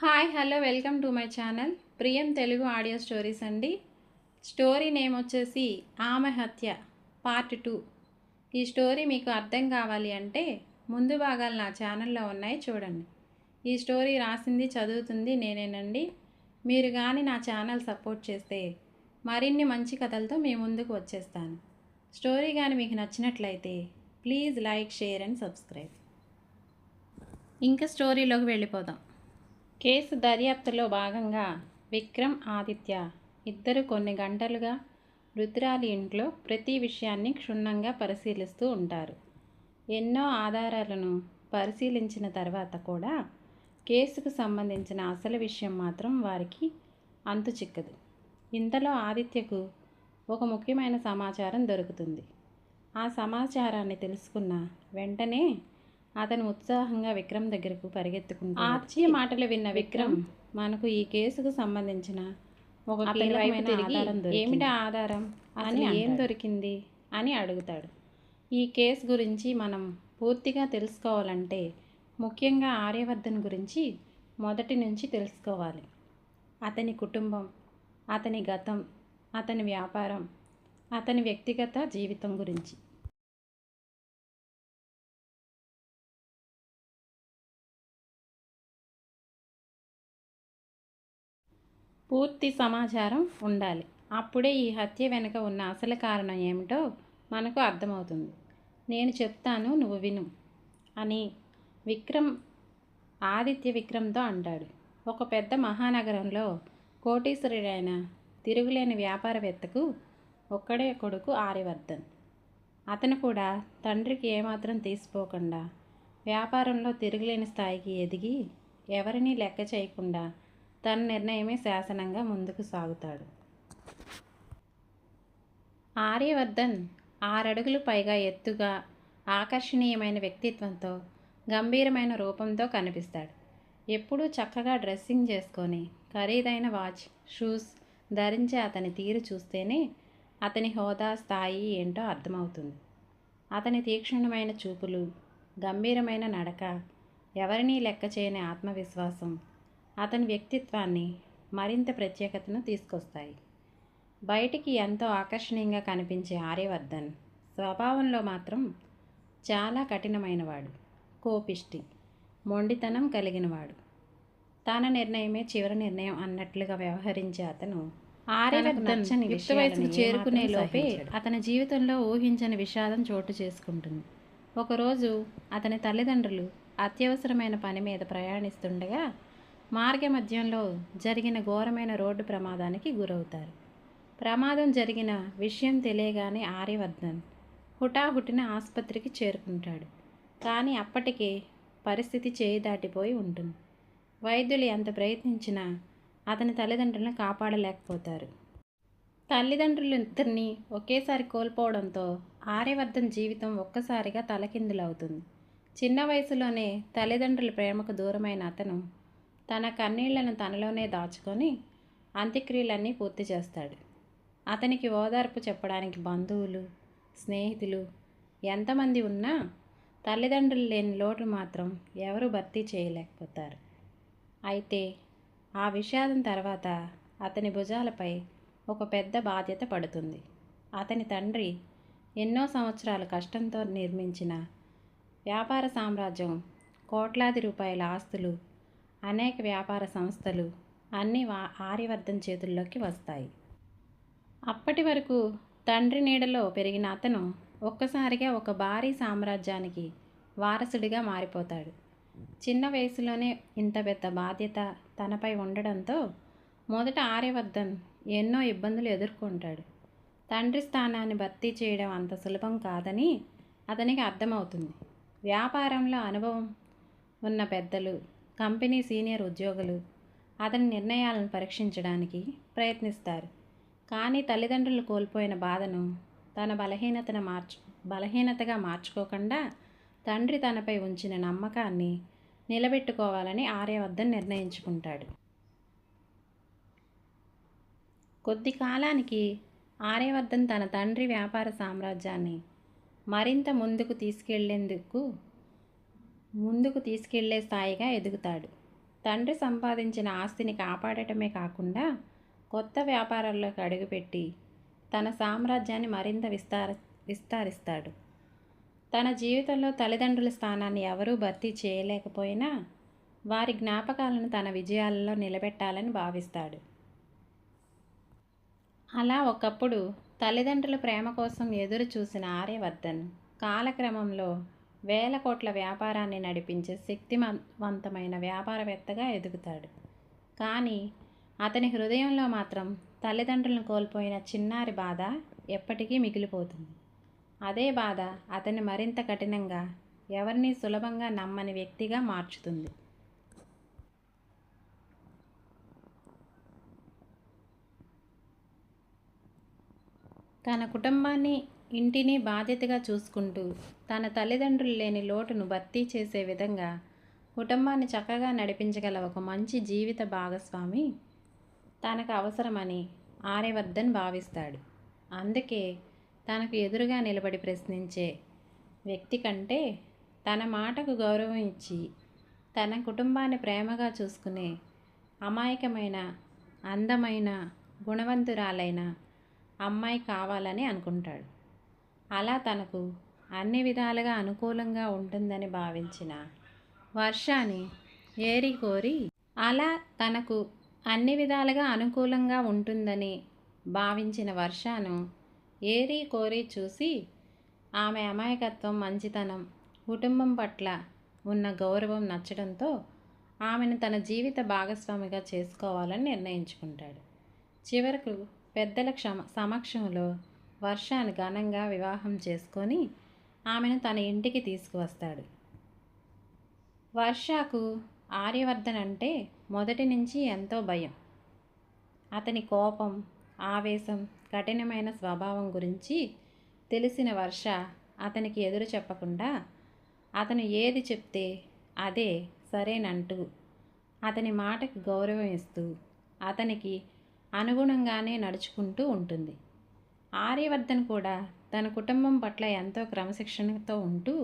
Hi hello welcome to my channel ప్రియం Telugu audio stories అండి. Story name వచ్చేసి ఆమె హత్య పార్ట్ 2. ఈ స్టోరీ మీకు అర్థం కావాలి అంటే ముందు భాగాలు నా ఛానల్లో ఉన్నాయి, చూడండి. ఈ స్టోరీ రాసింది చదువుతుంది నేనేనండి. మీరు కానీ నా ఛానల్ సపోర్ట్ చేస్తే మరిన్ని మంచి కథలతో మీ ముందుకు వచ్చేస్తాను. స్టోరీ కానీ మీకు నచ్చినట్లయితే please like, share and subscribe. ఇంకా స్టోరీలోకి వెళ్ళిపోదాం. కేసు దర్యాప్తులో భాగంగా విక్రమ్, ఆదిత్య ఇద్దరు కొన్ని గంటలుగా రుద్రాలి ఇంట్లో ప్రతి విషయాన్ని క్షుణ్ణంగా పరిశీలిస్తూ ఉంటారు. ఎన్నో ఆధారాలను పరిశీలించిన తర్వాత కూడా కేసుకు సంబంధించిన అసలు విషయం మాత్రం వారికి అంతు చిక్కదు. ఇంతలో ఆదిత్యకు ఒక ముఖ్యమైన సమాచారం దొరుకుతుంది. ఆ సమాచారాన్ని తెలుసుకున్న వెంటనే అతను ఉత్సాహంగా విక్రమ్ దగ్గరకు పరిగెత్తుకుంటాడు. ఆర్చి మాటలు విన్న విక్రమ్, మనకు ఈ కేసుకు సంబంధించిన ఒక కీలకమైన ఆధారం దొరికింది. ఏమిటా ఆధారం అని, ఏం దొరికింది అని అడుగుతాడు. ఈ కేసు గురించి మనం పూర్తిగా తెలుసుకోవాలంటే ముఖ్యంగా ఆర్యవర్ధన్ గురించి మొదటి నుంచి తెలుసుకోవాలి. అతని కుటుంబం, అతని గతం, అతని వ్యాపారం, అతని వ్యక్తిగత జీవితం గురించి. పూర్తి సమాచారం ఉండాలి. అప్పుడే ఈ హత్య వెనుక ఉన్న అసలు కారణం ఏమిటో మనకు అర్థమవుతుంది. నేను చెప్తాను, నువ్వు విను అని విక్రమ్ విక్రమ్తో అంటాడు. ఒక పెద్ద మహానగరంలో కోటీశ్వరుడైన తిరుగులేని వ్యాపారవేత్తకు ఒక్కడే కొడుకు ఆర్యవర్ధన్. అతను కూడా తండ్రికి ఏమాత్రం తీసిపోకుండా వ్యాపారంలో తిరుగులేని స్థాయికి ఎదిగి ఎవరినీ లెక్క చేయకుండా తన నిర్ణయమే శాసనంగా ముందుకు సాగుతాడు. ఆర్యవర్ధన్ 6 అడుగులు పైగా ఎత్తుగా, ఆకర్షణీయమైన వ్యక్తిత్వంతో, గంభీరమైన రూపంతో కనిపిస్తాడు. ఎప్పుడూ చక్కగా డ్రెస్సింగ్ చేసుకొని ఖరీదైన వాచ్, షూస్ ధరించే అతని తీరు చూస్తేనే అతని హోదా, స్థాయి ఏంటో అర్థమవుతుంది. అతని తీక్షణమైన చూపులు, గంభీరమైన నడక, ఎవరినీ లెక్క చేయని ఆత్మవిశ్వాసం అతని వ్యక్తిత్వాన్ని మరింత ప్రత్యేకతను తీసుకొస్తాయి. బయటికి ఎంతో ఆకర్షణీయంగా కనిపించే ఆర్యవర్ధన్ స్వభావంలో మాత్రం చాలా కఠినమైనవాడు, కోపిష్టి, మొండితనం కలిగినవాడు. తన నిర్ణయమే చివరి నిర్ణయం అన్నట్లుగా వ్యవహరించే అతను ఆర్యవర్ధన్ యుక్త వయసుకు చేరుకునే లోపే అతని జీవితంలో ఊహించని విషాదం చోటు చేసుకుంటుంది. ఒకరోజు అతని తల్లిదండ్రులు అత్యవసరమైన పని మీద ప్రయాణిస్తుండగా మార్గ మధ్యంలో జరిగిన ఘోరమైన రోడ్డు ప్రమాదానికి గురవుతారు. ప్రమాదం జరిగిన విషయం తెలియగానే ఆర్యవర్ధన్ హుటాహుటిన ఆసుపత్రికి చేరుకుంటాడు. కానీ అప్పటికే పరిస్థితి చేయి దాటిపోయి ఉంటుంది. వైద్యులు ఎంత ప్రయత్నించినా అతని తల్లిదండ్రులను కాపాడలేకపోతారు. తల్లిదండ్రులు ఇద్దరిని ఒకేసారి కోల్పోవడంతో ఆర్యవర్ధన్ జీవితం ఒక్కసారిగా తలకిందులవుతుంది. చిన్న వయసులోనే తల్లిదండ్రుల ప్రేమకు దూరమైన అతను తన కన్నీళ్లను తనలోనే దాచుకొని అంత్యక్రియలన్నీ పూర్తి చేస్తాడు. అతనికి ఓదార్పు చెప్పడానికి బంధువులు, స్నేహితులు ఎంతమంది ఉన్నా తల్లిదండ్రులు లేని లోటు మాత్రం ఎవరు భర్తీ చేయలేకపోతారు. అయితే ఆ విషాదం తర్వాత అతని భుజాలపై ఒక పెద్ద బాధ్యత పడుతుంది. అతని తండ్రి ఎన్నో సంవత్సరాల కష్టంతో నిర్మించిన వ్యాపార సామ్రాజ్యం, కోట్లాది రూపాయల ఆస్తులు, అనేక వ్యాపార సంస్థలు అన్నీ ఆర్యవర్ధన్ చేతుల్లోకి వస్తాయి. అప్పటి వరకు తండ్రి నీడలో పెరిగిన అతను ఒక్కసారిగా ఒక భారీ సామ్రాజ్యానికి వారసుడిగా మారిపోతాడు. చిన్న వయసులోనే ఇంత పెద్ద బాధ్యత తనపై ఉండడంతో మొదట ఆర్యవర్ధన్ ఎన్నో ఇబ్బందులు ఎదుర్కొంటాడు. తండ్రి స్థానాన్ని భర్తీ చేయడం అంత సులభం కాదని అతనికి అర్థమవుతుంది. వ్యాపారంలో అనుభవం ఉన్న పెద్దలు, కంపెనీ సీనియర్ ఉద్యోగులు అతని నిర్ణయాలను పరీక్షించడానికి ప్రయత్నిస్తారు. కానీ తల్లిదండ్రులు కోల్పోయిన బాధను తన బలహీనతగా మార్చుకోకుండా తండ్రి తనపై ఉంచిన నమ్మకాన్ని నిలబెట్టుకోవాలని ఆర్యవర్ధన్ నిర్ణయించుకుంటాడు. కొద్ది కాలానికి ఆర్యవర్ధన్ తన తండ్రి వ్యాపార సామ్రాజ్యాన్ని మరింత ముందుకు తీసుకెళ్లే స్థాయిగా ఎదుగుతాడు. తండ్రి సంపాదించిన ఆస్తిని కాపాడటమే కాకుండా కొత్త వ్యాపారాల్లోకి అడుగుపెట్టి తన సామ్రాజ్యాన్ని మరింత విస్తరిస్తాడు. తన జీవితంలో తల్లిదండ్రుల స్థానాన్ని ఎవరూ భర్తీ చేయలేకపోయినా వారి జ్ఞాపకాలను తన విజయాలలో నిలబెట్టాలని భావిస్తాడు. అలా ఒకప్పుడు తల్లిదండ్రుల ప్రేమ కోసం ఎదురు చూసిన ఆర్యవర్ధన్ కాలక్రమంలో వేల కోట్ల వ్యాపారాన్ని నడిపించే శక్తివంతమైన వ్యాపారవేత్తగా ఎదుగుతాడు. కానీ అతని హృదయంలో మాత్రం తల్లిదండ్రులను కోల్పోయిన చిన్నారి బాధ ఎప్పటికీ మిగిలిపోతుంది. అదే బాధ అతన్ని మరింత కఠినంగా, ఎవరినీ సులభంగా నమ్మని వ్యక్తిగా మార్చుతుంది. తన కుటుంబాన్ని, ఇంటిని బాధ్యతగా చూసుకుంటూ తన తల్లిదండ్రులు లేని లోటును భర్తీ చేసే విధంగా కుటుంబాన్ని చక్కగా నడిపించగల ఒక మంచి జీవిత భాగస్వామి తనకు అవసరమని ఆర్యవర్ధన్ భావిస్తాడు. అందుకే తనకు ఎదురుగా నిలబడి ప్రశ్నించే వ్యక్తి కంటే తన మాటకు గౌరవం ఇచ్చి తన కుటుంబాన్ని ప్రేమగా చూసుకునే అమాయకమైన, అందమైన, గుణవంతురాలైన అమ్మాయి కావాలని అనుకుంటాడు. అలా తనకు అన్ని విధాలుగా అనుకూలంగా ఉంటుందని భావించిన వర్షాని ఏరి కోరి అన్ని విధాలుగా అనుకూలంగా ఉంటుందని భావించిన వర్షను ఏరి కోరి చూసి ఆమె అమాయకత్వం, మంచితనం, కుటుంబం పట్ల ఉన్న గౌరవం నచ్చడంతో ఆమెను తన జీవిత భాగస్వామిగా చేసుకోవాలని నిర్ణయించుకుంటాడు. చివరకు పెద్దల సమక్షంలో వర్షను ఘనంగా వివాహం చేసుకొని ఆమెను తన ఇంటికి తీసుకువస్తాడు. వర్షకు ఆర్యవర్ధన్ అంటే మొదటి నుంచి ఎంతో భయం. అతని కోపం, ఆవేశం, కఠినమైన స్వభావం గురించి తెలిసిన వర్ష అతనికి ఎదురు చెప్పకుండా అతను ఏది చెప్తే అదే సరేనంటూ అతని మాటకు గౌరవం ఇస్తూ అతనికి అనుగుణంగానే నడుచుకుంటూ ఉంటుంది. ఆర్యవర్ధన్ కూడా తన కుటుంబం పట్ల ఎంతో క్రమశిక్షణతో ఉంటూ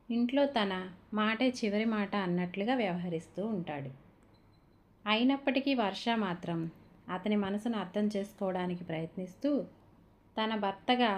ఇంట్లో తన మాటే చివరి మాట అన్నట్లుగా వ్యవహరిస్తూ ఉంటాడు. అయినప్పటికీ వర్ష మాత్రం అతని మనసును అర్థం చేసుకోవడానికి ప్రయత్నిస్తూ తన భర్తగా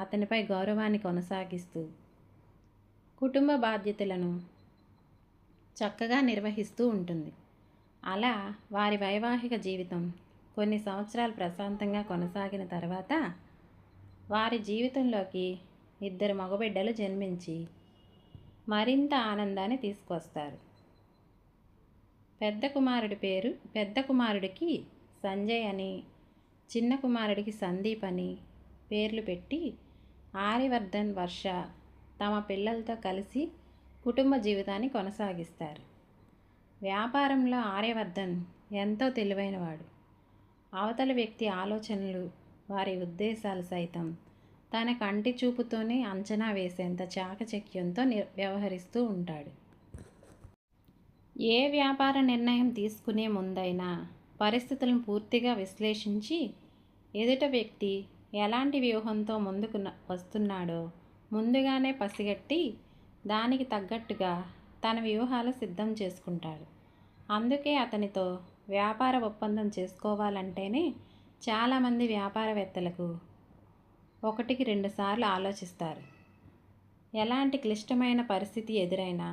అతనిపై గౌరవాన్ని కొనసాగిస్తూ కుటుంబ బాధ్యతలను చక్కగా నిర్వహిస్తూ ఉంటుంది. అలా వారి వైవాహిక జీవితం కొన్ని సంవత్సరాలు ప్రశాంతంగా కొనసాగిన తర్వాత వారి జీవితంలోకి 2 మగబిడ్డలు జన్మించి మరింత ఆనందాన్ని తీసుకొస్తారు. పెద్ద కుమారుడికి సంజయ్ అని, చిన్న కుమారుడికి సందీప్ అని పేర్లు పెట్టి ఆర్యవర్ధన్, వర్ష తమ పిల్లలతో కలిసి కుటుంబ జీవితాన్ని కొనసాగిస్తారు. వ్యాపారంలో ఆర్యవర్ధన్ ఎంతో తెలివైనవాడు. అవతలి వ్యక్తి ఆలోచనలు, వారి ఉద్దేశాలు సైతం తన కంటి చూపుతోనే అంచనా వేసేంత చాకచక్యంతో వ్యవహరిస్తూ ఉంటాడు. ఏ వ్యాపార నిర్ణయం తీసుకునే ముందైనా పరిస్థితులను పూర్తిగా విశ్లేషించి ఎదుట వ్యక్తి ఎలాంటి వ్యూహంతో ముందుకు వస్తున్నాడో ముందుగానే పసిగట్టి దానికి తగ్గట్టుగా తన వ్యూహాలు సిద్ధం చేసుకుంటాడు. అందుకే అతనితో వ్యాపార ఒప్పందం చేసుకోవాలంటేనే చాలామంది వ్యాపారవేత్తలకు 1-2 సార్లు ఆలోచిస్తారు. ఎలాంటి క్లిష్టమైన పరిస్థితి ఎదురైనా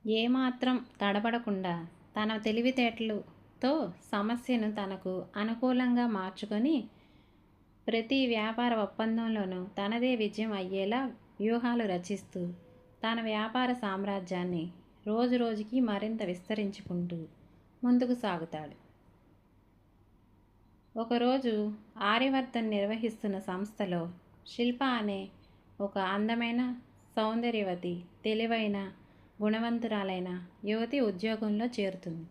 ఏమాత్రం తడబడకుండా తన తెలివితేటలతో సమస్యను తనకు అనుకూలంగా మార్చుకొని ప్రతి వ్యాపార ఒప్పందంలోనూ తనదే విజయం అయ్యేలా వ్యూహాలు రచిస్తూ తన వ్యాపార సామ్రాజ్యాన్ని రోజురోజుకి మరింత విస్తరించుకుంటూ ముందుకు సాగుతాడు. ఒకరోజు ఆర్యవర్ధన్ నిర్వహిస్తున్న సంస్థలో శిల్ప అనే ఒక అందమైన, సౌందర్యవతి, తెలివైన, గుణవంతురాలైన యువతి ఉద్యోగంలో చేరుతుంది.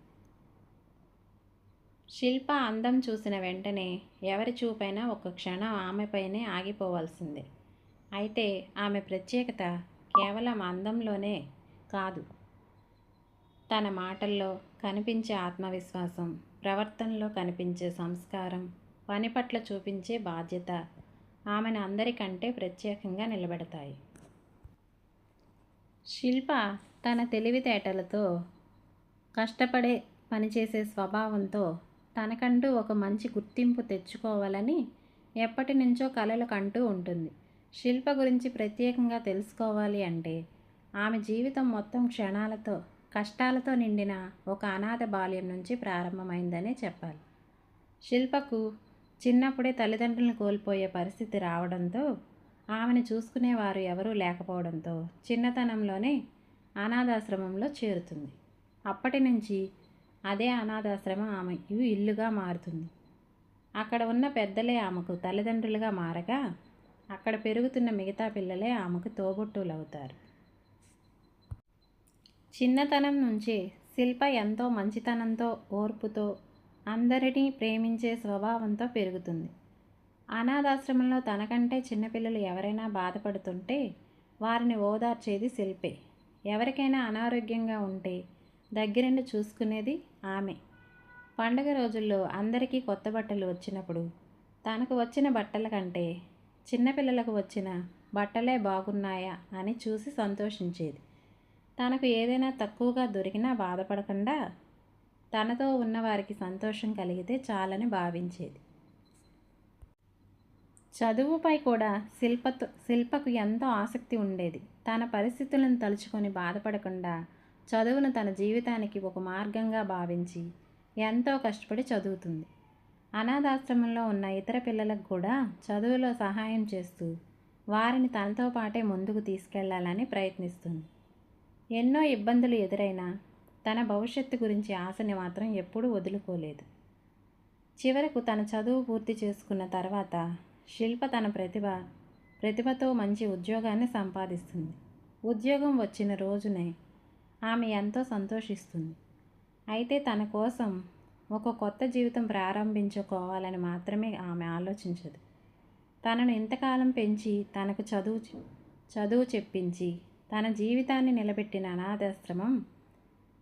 శిల్ప అందం చూసిన వెంటనే ఎవరి చూపైనా ఒక క్షణం ఆమెపైనే ఆగిపోవాల్సిందే. అయితే ఆమె ప్రత్యేకత కేవలం అందంలోనే కాదు, తన మాటల్లో కనిపించే ఆత్మవిశ్వాసం, ప్రవర్తనలో కనిపించే సంస్కారం, పని పట్ల చూపించే బాధ్యత ఆమెను అందరికంటే ప్రత్యేకంగా నిలబెడతాయి. శిల్ప తన తెలివితేటలతో కష్టపడే పనిచేసే స్వభావంతో తనకంటూ ఒక మంచి గుర్తింపు తెచ్చుకోవాలని ఎప్పటి నుంచో కలలు కంటూ ఉంటుంది. శిల్ప గురించి ప్రత్యేకంగా తెలుసుకోవాలి అంటే ఆమె జీవితం మొత్తం క్షణాలతో కష్టాలతో నిండిన ఒక అనాథ బాల్యం నుంచి ప్రారంభమైందనే చెప్పాలి. శిల్పకు చిన్నప్పుడే తల్లిదండ్రులను కోల్పోయే పరిస్థితి రావడంతో ఆమెను చూసుకునేవారు ఎవరూ లేకపోవడంతో చిన్నతనంలోనే అనాథాశ్రమంలో చేరుతుంది. అప్పటి నుంచి అదే అనాథాశ్రమం ఆమెకు ఇల్లుగా మారుతుంది. అక్కడ ఉన్న పెద్దలే ఆమెకు తల్లిదండ్రులుగా మారగా అక్కడ పెరుగుతున్న మిగతా పిల్లలే ఆమెకు తోబుట్టువులవుతారు. చిన్నతనం నుంచే శిల్ప ఎంతో మంచితనంతో, ఓర్పుతో, అందరినీ ప్రేమించే స్వభావంతో పెరుగుతుంది. అనాథాశ్రమంలో తనకంటే చిన్నపిల్లలు ఎవరైనా బాధపడుతుంటే వారిని ఓదార్చేది శిల్పే. ఎవరికైనా అనారోగ్యంగా ఉంటే దగ్గరుండి చూసుకునేది ఆమె. పండుగ రోజుల్లో అందరికీ కొత్త బట్టలు వచ్చినప్పుడు తనకు వచ్చిన బట్టల కంటే చిన్నపిల్లలకు వచ్చిన బట్టలే బాగున్నాయా అని చూసి సంతోషించేది. తనకు ఏదైనా తక్కువగా దొరికినా బాధపడకుండా తనతో ఉన్నవారికి సంతోషం కలిగితే చాలని భావించేది. చదువుపై కూడా శిల్పకు ఎంతో ఆసక్తి ఉండేది. తన పరిస్థితులను తలుచుకొని బాధపడకుండా చదువును తన జీవితానికి ఒక మార్గంగా భావించి ఎంతో కష్టపడి చదువుతుంది. అనాథాశ్రమంలో ఉన్న ఇతర పిల్లలకు కూడా చదువులో సహాయం చేస్తూ వారిని తనతో పాటే ముందుకు తీసుకెళ్లాలని ప్రయత్నిస్తుంది. ఎన్నో ఇబ్బందులు ఎదురైనా తన భవిష్యత్తు గురించి ఆశని మాత్రం ఎప్పుడూ వదులుకోలేదు. చివరకు తన చదువు పూర్తి చేసుకున్న తర్వాత శిల్ప తన ప్రతిభతో మంచి ఉద్యోగాన్ని సంపాదిస్తుంది. ఉద్యోగం వచ్చిన రోజునే ఆమె ఎంతో సంతోషిస్తుంది. అయితే తన కోసం ఒక కొత్త జీవితం ప్రారంభించుకోవాలని మాత్రమే ఆమె ఆలోచించదు. తనను ఇంతకాలం పెంచి తనకు చదువు చెప్పించి తన జీవితాన్ని నిలబెట్టిన అనాథాశ్రమం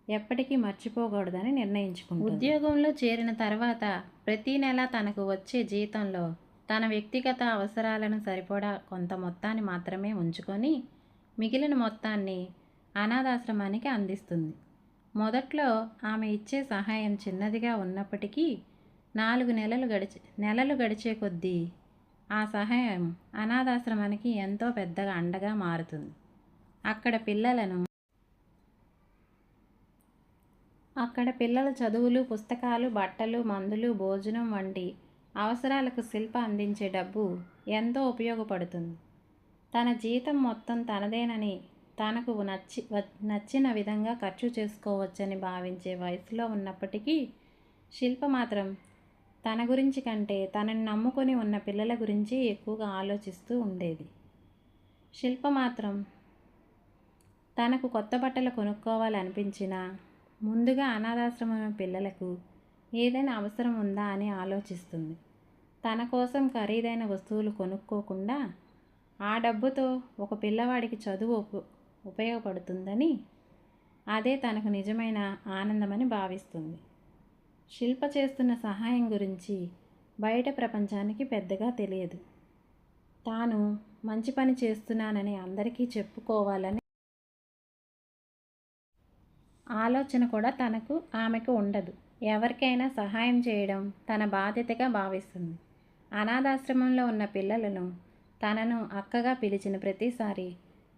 ఎప్పటికీ మర్చిపోకూడదని నిర్ణయించుకుంది. ఉద్యోగంలో చేరిన తర్వాత ప్రతీ నెల తనకు వచ్చే జీతంలో తన వ్యక్తిగత అవసరాలను సరిపడా కొంత మొత్తాన్ని మాత్రమే ఉంచుకొని మిగిలిన మొత్తాన్ని అనాథాశ్రమానికి అందిస్తుంది. మొదట్లో ఆమె ఇచ్చే సహాయం చిన్నదిగా ఉన్నప్పటికీ 4 నెలలు గడిచే కొద్దీ ఆ సహాయం అనాథాశ్రమానికి ఎంతో పెద్దగా అండగా మారుతుంది. అక్కడ పిల్లల చదువులు, పుస్తకాలు, బట్టలు, మందులు, భోజనం వంటి అవసరాలకు శిల్ప అందించే డబ్బు ఎంతో ఉపయోగపడుతుంది. తన జీతం మొత్తం తనదేనని, తనకు నచ్చిన విధంగా ఖర్చు చేసుకోవచ్చని భావించే వయసులో ఉన్నప్పటికీ శిల్ప మాత్రం తన గురించి కంటే తనని నమ్ముకొని ఉన్న పిల్లల గురించి ఎక్కువగా ఆలోచిస్తూ ఉండేది. శిల్ప మాత్రం తనకు కొత్త బట్టలు కొనుక్కోవాలనిపించినా ముందుగా అనాథాశ్రమం పిల్లలకు ఏదైనా అవసరం ఉందా అని ఆలోచిస్తుంది. తన కోసం ఖరీదైన వస్తువులు కొనుక్కోకుండా ఆ డబ్బుతో ఒక పిల్లవాడికి చదువు ఉపయోగపడుతుందని, అదే తనకు నిజమైన ఆనందమని భావిస్తుంది. శిల్ప చేస్తున్న సహాయం గురించి బయట ప్రపంచానికి పెద్దగా తెలియదు. తాను మంచి పని చేస్తున్నానని అందరికీ చెప్పుకోవాలని ఆలోచన కూడా ఆమెకు ఉండదు. ఎవరికైనా సహాయం చేయడం తన బాధ్యతగా భావిస్తుంది. అనాథాశ్రమంలో ఉన్న పిల్లలను తనను అక్కగా పిలిచిన ప్రతిసారి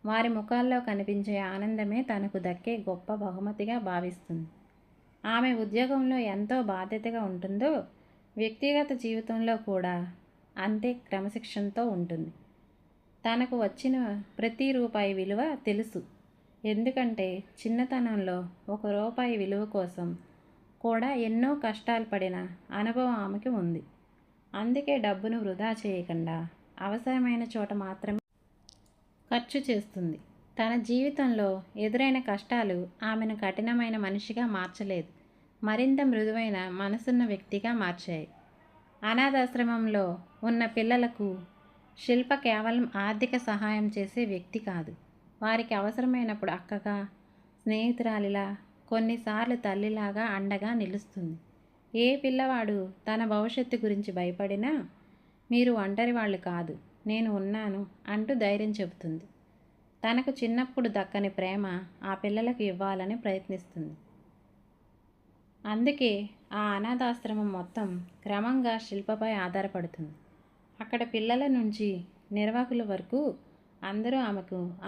వారి ముఖాల్లో కనిపించే ఆనందమే తనకు దక్కే గొప్ప బహుమతిగా భావిస్తుంది. ఆమె ఉద్యోగంలో ఎంతో బాధ్యతగా ఉంటుందో వ్యక్తిగత జీవితంలో కూడా అంతే క్రమశిక్షణతో ఉంటుంది. తనకు వచ్చిన ప్రతి రూపాయి విలువ తెలుసు. ఎందుకంటే చిన్నతనంలో ₹1 విలువ కోసం కూడా ఎన్నో కష్టాలు పడిన అనుభవం ఆమెకి ఉంది. అందుకే డబ్బును వృధా చేయకుండా అవసరమైన చోట మాత్రమే ఖర్చు చేస్తుంది. తన జీవితంలో ఎదురైన కష్టాలు ఆమెను కఠినమైన మనిషిగా మార్చలేదు, మరింత మృదువైన మనసున్న వ్యక్తిగా మార్చాయి. అనాథాశ్రమంలో ఉన్న పిల్లలకు శిల్ప కేవలం ఆర్థిక సహాయం చేసే వ్యక్తి కాదు. వారికి అవసరమైనప్పుడు అక్కగా, స్నేహితురాలిలా, కొన్నిసార్లు తల్లిలాగా అండగా నిలుస్తుంది. ఏ పిల్లవాడు తన భవిష్యత్తు గురించి భయపడినా మీరు ఒంటరి వాళ్ళు కాదు, నేను ఉన్నాను అంటూ ధైర్యం చెబుతుంది. తనకు చిన్నప్పుడు దక్కని ప్రేమ ఆ పిల్లలకు ఇవ్వాలని ప్రయత్నిస్తుంది. అందుకే ఆ అనాథాశ్రమం మొత్తం క్రమంగా శిల్పపై ఆధారపడుతుంది. అక్కడ పిల్లల నుంచి నిర్వాహకుల వరకు అందరూ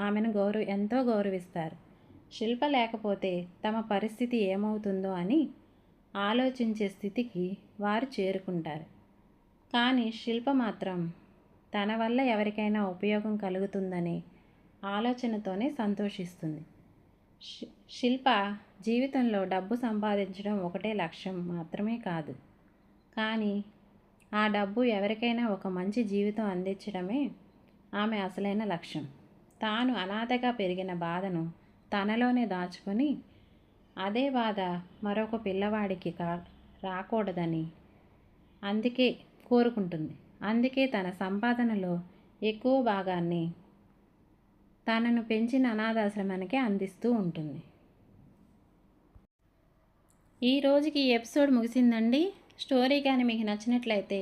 ఆమెను ఎంతో గౌరవిస్తారు. శిల్ప లేకపోతే తమ పరిస్థితి ఏమవుతుందో అని ఆలోచించే స్థితికి వారు చేరుకుంటారు. కానీ శిల్ప మాత్రం తన వల్ల ఎవరికైనా ఉపయోగం కలుగుతుందనే ఆలోచనతోనే సంతోషిస్తుంది. శిల్ప జీవితంలో డబ్బు సంపాదించడం ఒకటే లక్ష్యం మాత్రమే కాదు, కానీ ఆ డబ్బు ఎవరికైనా ఒక మంచి జీవితం అందించడమే ఆమె అసలైన లక్ష్యం. తాను అనాథగా పెరిగిన బాధను తనలోనే దాచుకొని అదే బాధ మరొక పిల్లవాడికి రాకూడదని అందుకే కోరుకుంటుంది. అందుకే తన సంపాదనలో ఎక్కువ భాగాన్ని తనను పెంచిన అనాథాశ్రమానికి అందిస్తూ ఉంటుంది. ఈ రోజుకి ఈ ఎపిసోడ్ ముగిసిందండి. స్టోరీ కానీ మీకు నచ్చినట్లయితే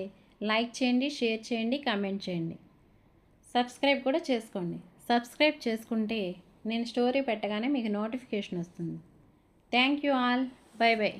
లైక్ చేయండి, షేర్ చేయండి, కామెంట్ చేయండి, సబ్స్క్రైబ్ కూడా చేసుకోండి. సబ్స్క్రైబ్ చేసుకుంటే నేను స్టోరీ పెట్టగానే మీకు నోటిఫికేషన్ వస్తుంది. Thank you all. By by.